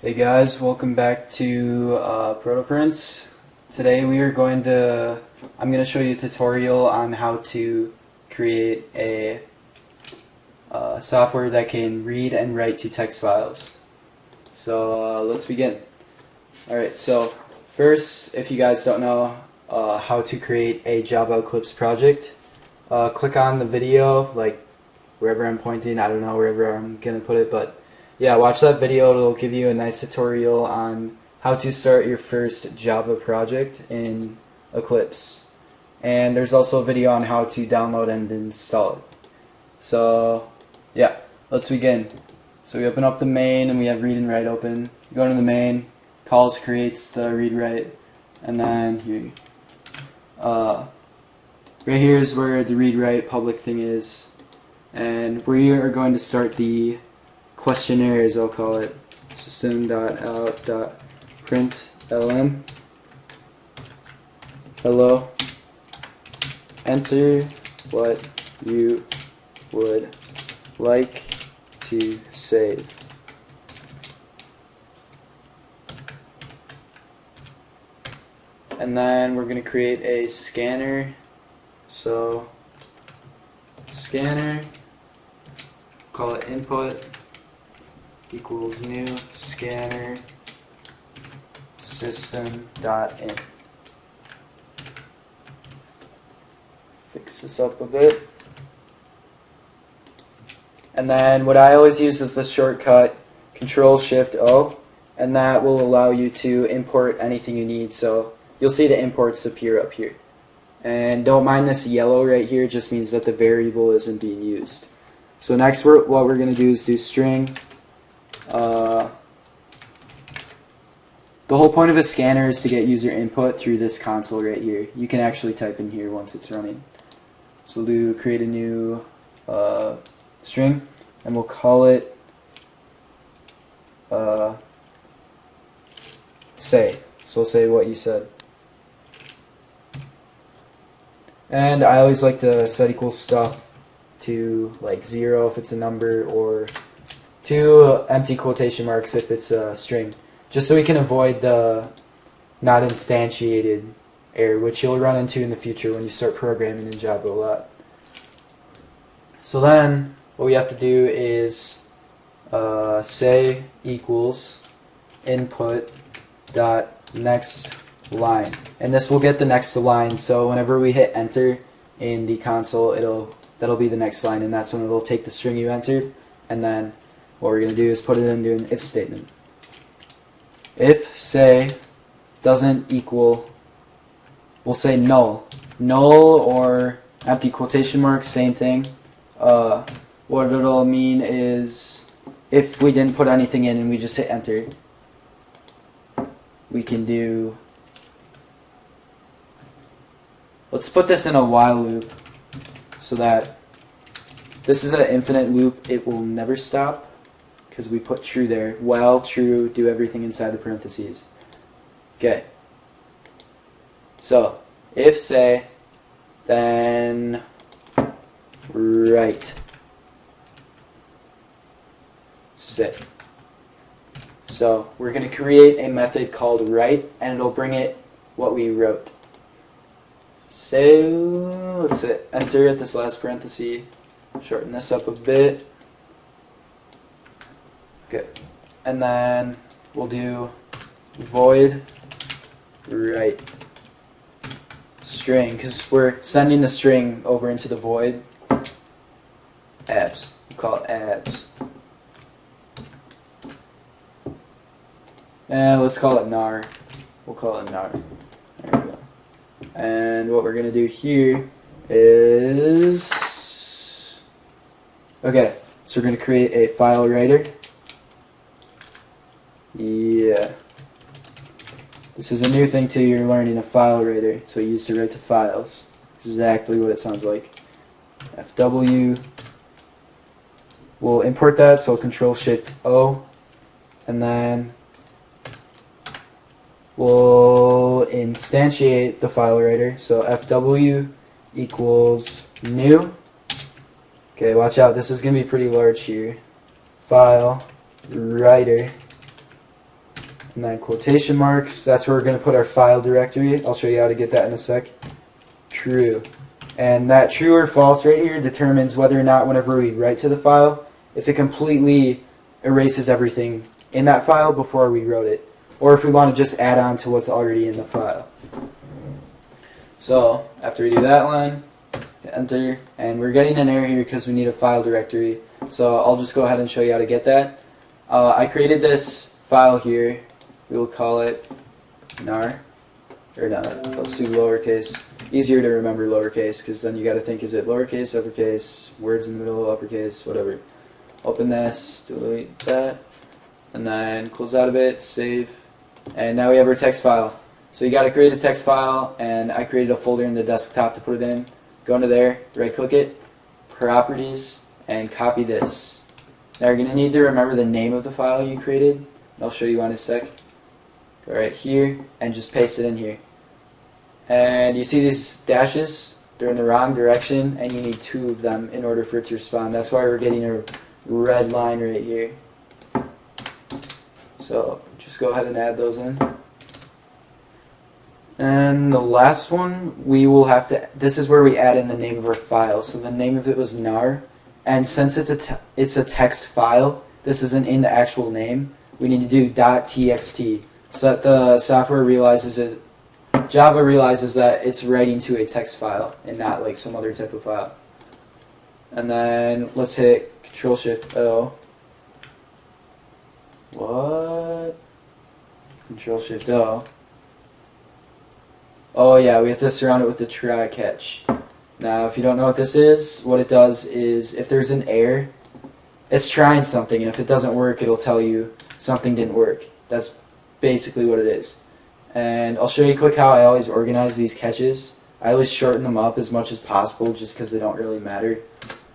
Hey guys, welcome back to Protoprints. Today I'm going to show you a tutorial on how to create a software that can read and write to text files. So let's begin. Alright, so first, if you guys don't know how to create a Java Eclipse project, click on the video, like wherever I'm pointing, I don't know wherever I'm going to put it, but yeah, watch that video. It'll give you a nice tutorial on how to start your first Java project in Eclipse. And there's also a video on how to download and install it. So yeah, let's begin. So we open up the main and we have read and write open. You go into the main, calls creates the read write, and then here, right here is where the read write public thing is, and we are going to start the questionnaire, as I'll call it, system.out.println. Hello. Enter what you would like to save. And then we're going to create a scanner. So scanner, call it input equals new scanner system.in. Fix this up a bit. And then what I always use is the shortcut Control-Shift-O, and that will allow you to import anything you need. So you'll see the imports appear up here. And don't mind this yellow right here, it just means that the variable isn't being used. So next what we're going to do is do string. The whole point of a scanner is to get user input through this console right here. You can actually type in here once it's running. So we'll create a new string, and we'll call it say. So say what you said. And I always like to set equals stuff to like 0 if it's a number, or 2 empty quotation marks if it's a string, just so we can avoid the not instantiated error, which you'll run into in the future when you start programming in Java a lot. So then what we have to do is say equals input dot next line, and this will get the next line. So whenever we hit enter in the console, that'll be the next line, and that's when it'll take the string you entered, and then what we're going to do is put it into an if statement. If say doesn't equal, we'll say null. Null or empty quotation mark, same thing. What it'll mean is if we didn't put anything in and we just hit enter, we can do, let's put this in a while loop so that this is an infinite loop. It will never stop because we put true there. While true, do everything inside the parentheses. Okay. So if say, then write sit. So we're going to create a method called write, and it'll bring it what we wrote. So let's hit enter at this last parenthesis. Shorten this up a bit. Okay, and then we'll do void write string, because we're sending the string over into the void. Abs. We'll call it abs. And let's call it nar. We'll call it nar. There we go. And what we're going to do here is, okay, so we're going to create a file writer. Yeah. This is a new thing too, you're learning, a file writer. It's what you use to write to files. This is exactly what it sounds like. FW. We'll import that, so Control-Shift-O, and then we'll instantiate the file writer. So FW equals new. Okay, watch out, this is going to be pretty large here. File writer and then quotation marks. That's where we're going to put our file directory. I'll show you how to get that in a sec. True. And that true or false right here determines whether or not whenever we write to the file, if it completely erases everything in that file before we wrote it, or if we want to just add on to what's already in the file. So after we do that line, hit enter, and we're getting an error here because we need a file directory. So I'll just go ahead and show you how to get that. I created this file here. We will call it nar, or no, let's do lowercase. Easier to remember lowercase because then you got to think, is it lowercase, uppercase, words in the middle, uppercase, whatever. Open this, delete that, and then close out of it, save, and now we have our text file. So you got to create a text file, and I created a folder in the desktop to put it in. Go into there, right click it, properties, and copy this. Now you're going to need to remember the name of the file you created. I'll show you in a sec. Go right here and just paste it in here. And you see these dashes? They're in the wrong direction, and you need 2 of them in order for it to respond. That's why we're getting a red line right here. So just go ahead and add those in. And the last one, we will have to, this is where we add in the name of our file. So the name of it was nar, and since it's a text file, this isn't in the actual name, we need to do .txt so that the software realizes it, Java realizes that it's writing to a text file and not like some other type of file. And then let's hit Control-Shift-O. What? Control-Shift-O. Oh yeah, we have to surround it with the try catch. Now if you don't know what this is, what it does is if there's an error, it's trying something, and if it doesn't work, it'll tell you something didn't work. That's basically what it is. And I'll show you quick how I always organize these catches. I always shorten them up as much as possible just because they don't really matter.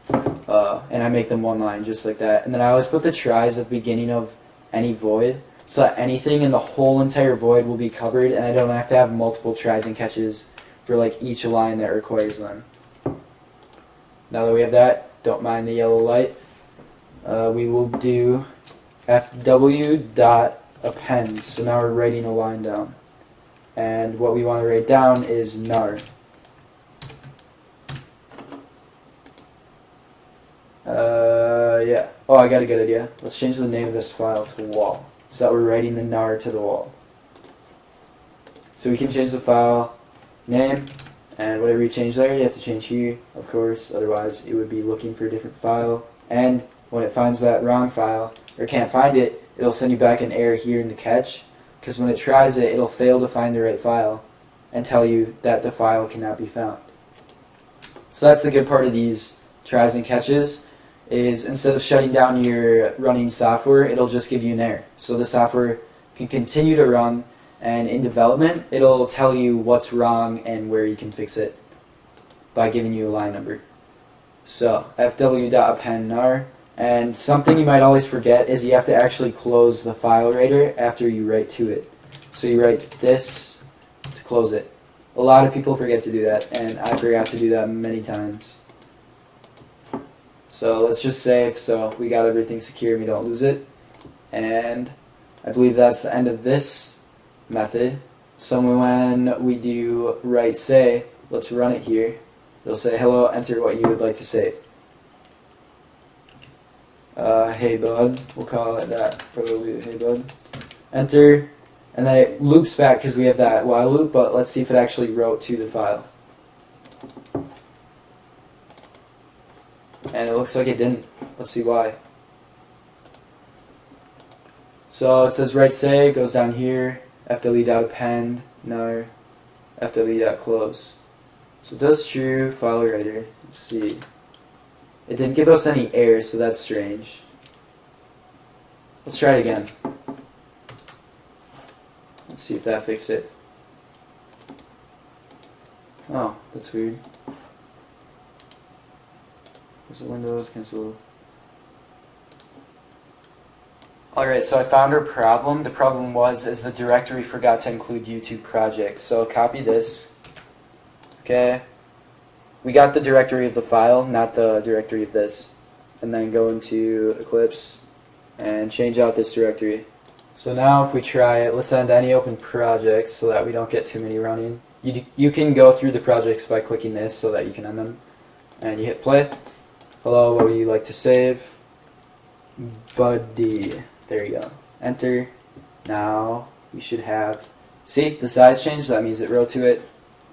And I make them one line just like that. And then I always put the tries at the beginning of any void so that anything in the whole entire void will be covered, and I don't have to have multiple tries and catches for like each line that requires them. Now that we have that, don't mind the yellow light. We will do fw.append. So now we're writing a line down. And what we want to write down is nar. Yeah. Oh, I got a good idea. Let's change the name of this file to wall, so that we're writing the nar to the wall. So we can change the file name, and whatever you change there, you have to change here, of course. Otherwise, it would be looking for a different file. And when it finds that wrong file, or can't find it, it'll send you back an error here in the catch, because when it tries it, it'll fail to find the right file and tell you that the file cannot be found. So that's the good part of these tries and catches, is instead of shutting down your running software, it'll just give you an error. So the software can continue to run, and in development, it'll tell you what's wrong and where you can fix it by giving you a line number. So fw.append nar. And something you might always forget is you have to actually close the file writer after you write to it. So you write this to close it. A lot of people forget to do that, and I forgot to do that many times. So let's just save so we got everything secure and we don't lose it. And I believe that's the end of this method. So when we do write say, let's run it here. It'll say hello, enter what you would like to save. Hey bud, we'll call it that, probably hey bud. Enter, and then it loops back because we have that while loop, but let's see if it actually wrote to the file. And it looks like it didn't. Let's see why. So it says write say, goes down here, fw.append, nar, fw.close. So it does true, file writer. Let's see. It didn't give us any errors, so that's strange. Let's try it again. Let's see if that fixed it. Oh, that's weird. There's a Windows, cancel. Alright, so I found our problem. The problem was the directory forgot to include YouTube projects. So copy this. Okay. We got the directory of the file, not the directory of this. And then go into Eclipse and change out this directory. So now if we try it, let's end any open projects so that we don't get too many running. You can go through the projects by clicking this so that you can end them. And you hit play. Hello, what would you like to save? Buddy. There you go. Enter. Now we should have, see, the size changed, that means it wrote to it.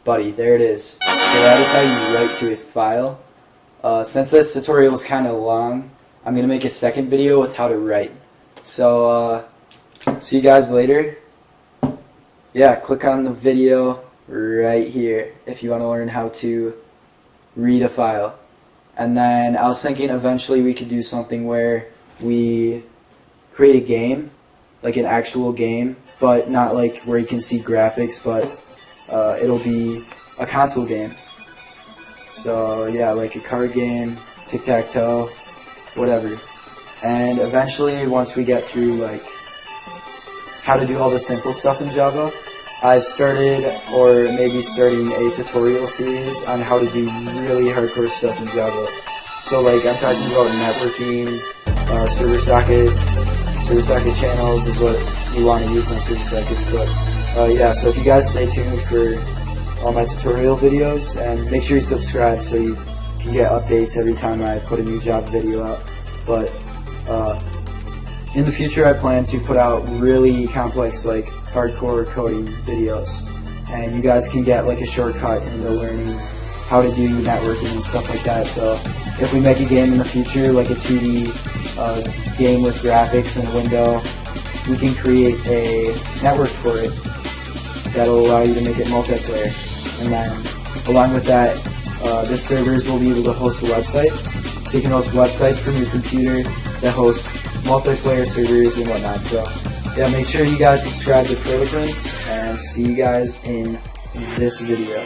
Buddy, there it is. So that is how you write to a file. Since this tutorial is kind of long, I'm going to make a second video with how to write. So, see you guys later. Yeah, click on the video right here if you want to learn how to read a file. And then I was thinking eventually we could do something where we create a game, like an actual game, but not like where you can see graphics, but it'll be a console game. So yeah, like a card game, tic-tac-toe, whatever. And eventually, once we get through like how to do all the simple stuff in Java, I've started, or maybe starting, a tutorial series on how to do really hardcore stuff in Java. So like I'm talking about networking, server socket channels is what you want to use on server sockets. But yeah, so if you guys stay tuned for all my tutorial videos, and make sure you subscribe so you can get updates every time I put a new Java video out. But in the future I plan to put out really complex, like hardcore coding videos, and you guys can get like a shortcut into learning how to do networking and stuff like that. So if we make a game in the future, like a 2D game with graphics and a window, we can create a network for it that'll allow you to make it multiplayer. And then along with that, the servers will be able to host websites. So you can host websites from your computer that host multiplayer servers and whatnot. So yeah, make sure you guys subscribe to Fingerprints, and see you guys in this video.